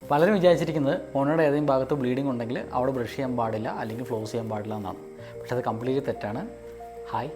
പലരും വിചാരിച്ചിരിക്കുന്നത് മോണയുടെ ഏതെങ്കിലും ഭാഗത്ത് ബ്ലീഡിംഗ് ഉണ്ടെങ്കിൽ അവിടെ ബ്രഷ് ചെയ്യാൻ പാടില്ല അല്ലെങ്കിൽ ഫ്ലോസ് ചെയ്യാൻ പാടില്ല എന്നാണ്. പക്ഷേ അത് കംപ്ലീറ്റ്ലി തെറ്റാണ്. ഹായ്,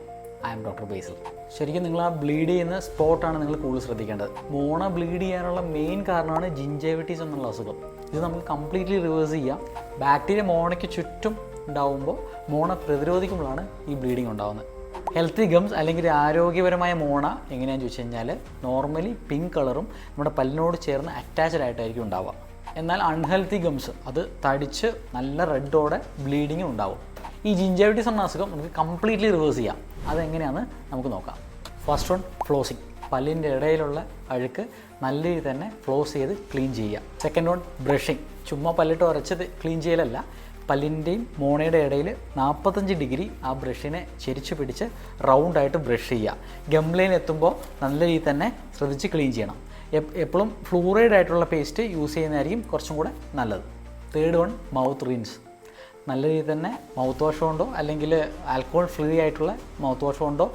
ഐ ആം ഡോക്ടർ ബേസിൽ. ശരിക്കും നിങ്ങൾ ആ ബ്ലീഡ് ചെയ്യുന്ന സ്പോട്ടാണ് നിങ്ങൾ കൂടുതൽ ശ്രദ്ധിക്കേണ്ടത്. മോണ ബ്ലീഡ് ചെയ്യാനുള്ള മെയിൻ കാരണമാണ് ജിഞ്ചൈവിറ്റീസ് എന്നുള്ള അസുഖം. ഇത് നമുക്ക് കംപ്ലീറ്റ്ലി റിവേഴ്സ് ചെയ്യാം. ബാക്ടീരിയ മോണയ്ക്ക് ചുറ്റും ഉണ്ടാവുമ്പോൾ മോണ പ്രതിരോധിക്കുമ്പോഴാണ് ഈ ബ്ലീഡിങ് ഉണ്ടാകുന്നത്. ഹെൽത്തി ഗംസ് അല്ലെങ്കിൽ ആരോഗ്യപരമായ മോണ എങ്ങനെയാണെന്ന് ചോദിച്ചു കഴിഞ്ഞാൽ നോർമലി പിങ്ക് കളറും നമ്മുടെ പല്ലിനോട് ചേർന്ന് അറ്റാച്ച്ഡ് ആയിട്ടായിരിക്കും ഉണ്ടാവുക. എന്നാൽ അൺഹെൽത്തി ഗംസ് അത് തടിച്ച് നല്ല റെഡോടെ ബ്ലീഡിങ്ങും ഉണ്ടാവും. ഈ ജിഞ്ചൈവിറ്റീസ് എന്ന അസുഖം നമുക്ക് കംപ്ലീറ്റ്ലി റിവേഴ്സ് ചെയ്യാം. അതെങ്ങനെയാണെന്ന് നമുക്ക് നോക്കാം. First one, flossing. പല്ലിൻ്റെ ഇടയിലുള്ള അഴുക്ക് നല്ല രീതിയിൽ തന്നെ ഫ്ലോസ് ചെയ്ത് ക്ലീൻ ചെയ്യുക. Second one, brushing. ചുമ്മാ പല്ലിട്ട് ഉരച്ച് ക്ലീൻ ചെയ്യലല്ല, പല്ലിൻ്റെയും മോണയുടെ ഇടയിൽ 45 ഡിഗ്രി ആ ബ്രഷിനെ ചെരിച്ച് പിടിച്ച് റൗണ്ടായിട്ട് ബ്രഷ് ചെയ്യുക. ഗംലയിൽ എത്തുമ്പോൾ നല്ല രീതിയിൽ തന്നെ ശ്രദ്ധിച്ച് ക്ലീൻ ചെയ്യണം. എപ്പോഴും ഫ്ലൂറൈഡ് ആയിട്ടുള്ള പേസ്റ്റ് യൂസ് ചെയ്യുന്നതായിരിക്കും കുറച്ചും കൂടെ നല്ലത്. Third one, mouth rinse. നല്ല രീതിയിൽ തന്നെ മൗത്ത് വാഷ് കൊണ്ടോ അല്ലെങ്കിൽ ആൽക്കഹോൾ ഫ്രീ ആയിട്ടുള്ള മൗത്ത് വാഷ് കൊണ്ടോ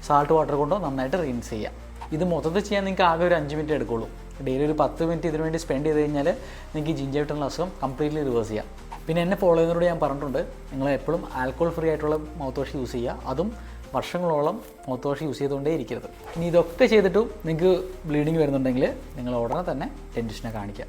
സാൾട്ട് വാട്ടർ കൊണ്ടോ നന്നായിട്ട് റിൻസ് ചെയ്യുക. ഇത് മൊത്തത്തിൽ ചെയ്യാൻ നിങ്ങൾക്ക് ആകെ ഒരു 5 മിനിറ്റ് എടുക്കുള്ളൂ. ഡെയിലി ഒരു 10 മിനിറ്റ് ഇതിനു വേണ്ടി സ്പെൻഡ് ചെയ്ത് കഴിഞ്ഞാൽ നിങ്ങൾക്ക് ഈ ജിഞ്ചൈവിറ്റീസ് അസുഖം കംപ്ലീറ്റ്ലി റിവേഴ്സ് ചെയ്യാം. പിന്നെ എന്നെ ഫോളോ ചെയ്യുന്നതോട് ഞാൻ പറഞ്ഞിട്ടുണ്ട്, നിങ്ങൾ എപ്പോഴും ആൽക്കഹോൾ ഫ്രീ ആയിട്ടുള്ള മൗത്ത് വാഷ് യൂസ് ചെയ്യുക. അതും വർഷങ്ങളോളം മൗത്ത് വാഷ് യൂസ് ചെയ്തുകൊണ്ടേ ഇരിക്കരുത്. ഇനി ഇതൊക്കെ ചെയ്തിട്ടും നിങ്ങൾക്ക് ബ്ലീഡിങ് വരുന്നുണ്ടെങ്കിൽ നിങ്ങൾ ഉടനെ തന്നെ ഡെൻറ്റിസ്റ്റിനെ കാണിക്കുക.